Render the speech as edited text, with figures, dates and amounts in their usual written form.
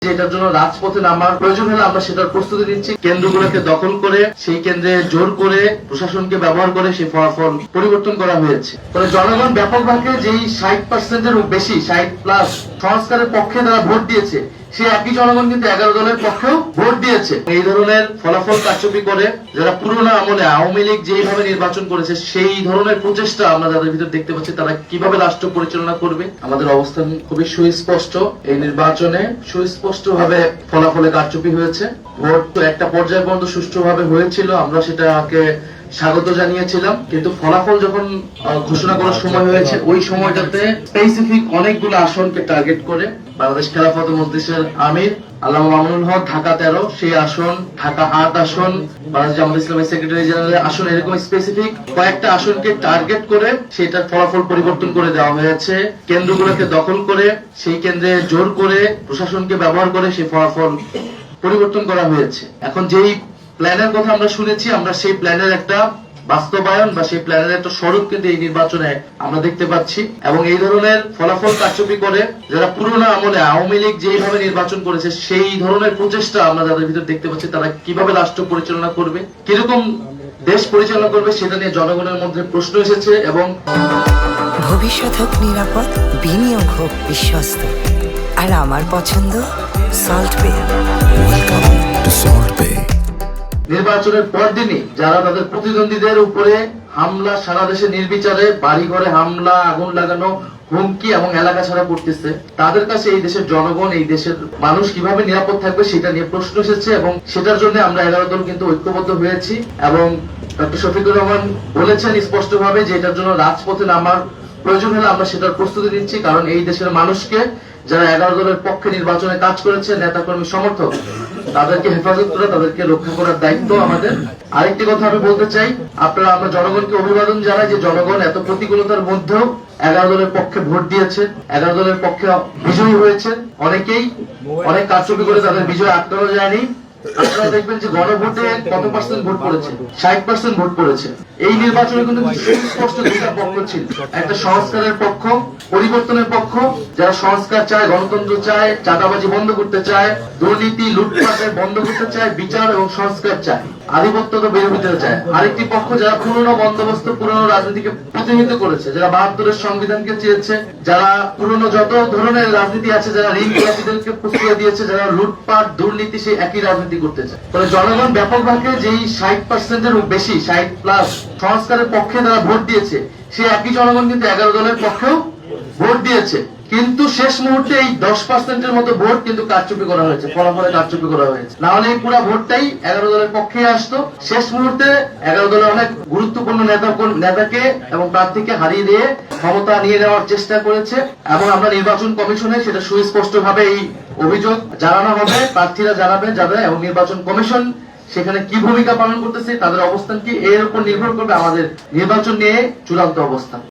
এটার জন্য রাজপথে নামার প্রয়োজন হলে আমরা সেটার প্রস্তুতি নিচ্ছি। কেন্দ্রগুলোকে দখল করে সেই কেন্দ্রে জোর করে প্রশাসনকে ব্যবহার করে সেই ফলাফল পরিবর্তন করা হয়েছে। ফলে জনগণ ব্যাপকভাবে যেই 60%-এর বেশি 60+ সংস্কারের পক্ষে তারা ভোট দিয়েছে, সেই একই জনগণ কিন্তু 11 দলের পক্ষেও ভোট দিয়েছে। এই ধরনের ফলাফল কারচুপি করে যারা পুরোনো আমলে আওয়ামী লীগ যেইভাবে নির্বাচন করেছে সেই ধরনের প্রচেষ্টা আমরা যাদের ভিতর দেখতে পাচ্ছি, তারা কিভাবে রাষ্ট্র পরিচালনা করবে। আমাদের অবস্থান খুবই সুস্পষ্ট। এই নির্বাচনে সুস্পষ্টভাবে ফলাফলে কারচুপি হয়েছে। ভোট তো একটা পর্যায় পর্যন্ত সুষ্ঠুভাবে হয়েছিল, আমরা সেটাকে স্বাগত জানিয়েছিলাম, কিন্তু ফলাফল যখন ঘোষণা করার সময় হয়েছে ওই সময়টাতে স্পেসিফিক অনেকগুলো আসনকে টার্গেট করে বাংলাদেশ খেলাফত মজলিসের আমির আল্লামা মামুনুল হক ঢাকা 13 সেই আসন, ঢাকা 8 আসন, বাংলাদেশ জামাত ইসলামের সেক্রেটারি জেনারেলের আসন, এরকম স্পেসিফিক কয়েকটা আসনকে টার্গেট করে সেটার ফলাফল পরিবর্তন করে দেওয়া হয়েছে। কেন্দ্রগুলোকে দখল করে সেই কেন্দ্রে জোর করে প্রশাসনকে ব্যবহার করে সেই ফলাফল পরিবর্তন করা হয়েছে। এখন যেই প্ল্যানের কথা আমরা শুনেছি, আমরা সেই প্ল্যানের একটা বাস্তবায়ন বা সেই প্ল্যানের একটা স্বরূপ কিন্তু এই নির্বাচনে আমরা দেখতে পাচ্ছি। এবং এই ধরনের ফলাফল কারচুপি করে যারা পুরোনো আমলে আওয়ামী লীগ যেইভাবে নির্বাচন করেছে সেই ধরনের প্রচেষ্টা আমরা যাদের ভিতর দেখতে পাচ্ছি, তারা কিভাবে রাষ্ট্র পরিচালনা করবে, কিরকম দেশ পরিচালনা করবে, সেটা নিয়ে জনগণের মধ্যে প্রশ্ন এসেছে। এবং ভবিষ্যৎ হোক নিরাপদ, বিনিয়োগ হোক বিশ্বস্ত, আর আমার পছন্দ সল্ট বে। ওয়েলকাম টু সল্ট বে। নির্বাচনের পরদিনই যারা তাদের প্রতিদ্বন্দ্বীদের উপরে হামলা, সারা দেশে নির্বিচারে বাড়ি ঘরে হামলা, আগুন লাগানো, হুমকি এবং এলাকা ছাড়া করতেছে, তাদের কাছে এই দেশের জনগণ, এই দেশের মানুষ কিভাবে নিরাপদ থাকবে সেটা নিয়ে প্রশ্ন এসেছে। এবং সেটার জন্য আমরা 11 দল কিন্তু ঐক্যবদ্ধ হয়েছি। এবং ডক্টর শফিকুর রহমান বলেছেন স্পষ্টভাবে যে এটার জন্য রাজপথে নামার প্রয়োজন হলে আমরা সেটার প্রস্তুতি নিচ্ছি। কারণ এই দেশের মানুষকে যারা 11 দলের পক্ষে নির্বাচনে কাজ করেছে, নেতাকর্মী সমর্থক, তাদেরকে হেফাজত করা, তাদেরকে রক্ষা করার দায়িত্ব আমাদের। আরেকটি কথা আমি বলতে চাই, আমরা জনগণকে অভিবাদন জানাই যে জনগণ এত প্রতিকূলতার মধ্যেও 11 দলের পক্ষে ভোট দিয়েছে, 11 দলের পক্ষে বিজয়ী হয়েছে। অনেকেই অনেক কারচুপি করে তাদের বিজয় আটকানো যায়নি। আপনারা দেখবেন যে গণভোটে কত পার্সেন্ট ভোট পড়েছে, 60% ভোট পড়েছে। এই নির্বাচনে কিন্তু সুস্পষ্ট দুটা পক্ষ ছিল, একটা সংস্কারের পক্ষ, পরিবর্তনের পক্ষ, যারা সংস্কার চায়, গণতন্ত্র চায়, চাঁদাবাজি বন্ধ করতে চায়, দুর্নীতি লুটপাটে বন্ধ করতে চায়, বিচার এবং সংস্কার চায়, আধিপত্য তো বিরোধিতা চায়। আরেকটি পক্ষ যারা পুরনো বন্দোবস্ত, পুরনো রাজনীতিকে প্রতিনিধিত্ব করেছে, যারা 72-এর সংবিধানকে চেয়েছে, যারা পুরনো যত ধরনের রাজনীতি আছে, যারা ঋণ খেলাপিদেরকে প্রশ্রয় দিয়েছে, যারা লুটপাট দুর্নীতি, সেই একই রাজনীতি করতে চায়। ফলে জনগণ ব্যাপকভাবে যেই 60%-এর বেশি 60+ সংস্কারের পক্ষে তারা ভোট দিয়েছে, সেই একই জনগণ কিন্তু 11 দলের পক্ষেও ভোট দিয়েছে। কিন্তু শেষ মুহূর্তে এই 10%-এর মতো ভোট কিন্তু কারচুপি করা হয়েছে, ফলাফলে কারচুপি করা হয়েছে। না হলে এই পুরো ভোটটাই 11 দলের পক্ষে আসতো। শেষ মুহূর্তে 11 দলের অনেক গুরুত্বপূর্ণ নেতাকে এবং প্রার্থীকে হারিয়ে দিয়ে ক্ষমতা নিয়ে নেওয়ার চেষ্টা করেছে। এবং আমরা নির্বাচন কমিশনে সেটা সুস্পষ্ট ভাবে এই অভিযোগ জানানো হবে, প্রার্থীরা জানাবে যাবে, এবং নির্বাচন কমিশন সেখানে কি ভূমিকা পালন করতেছে, তাদের অবস্থান কি, এর উপর নির্ভর করবে আমাদের নির্বাচন নিয়ে চূড়ান্ত অবস্থান।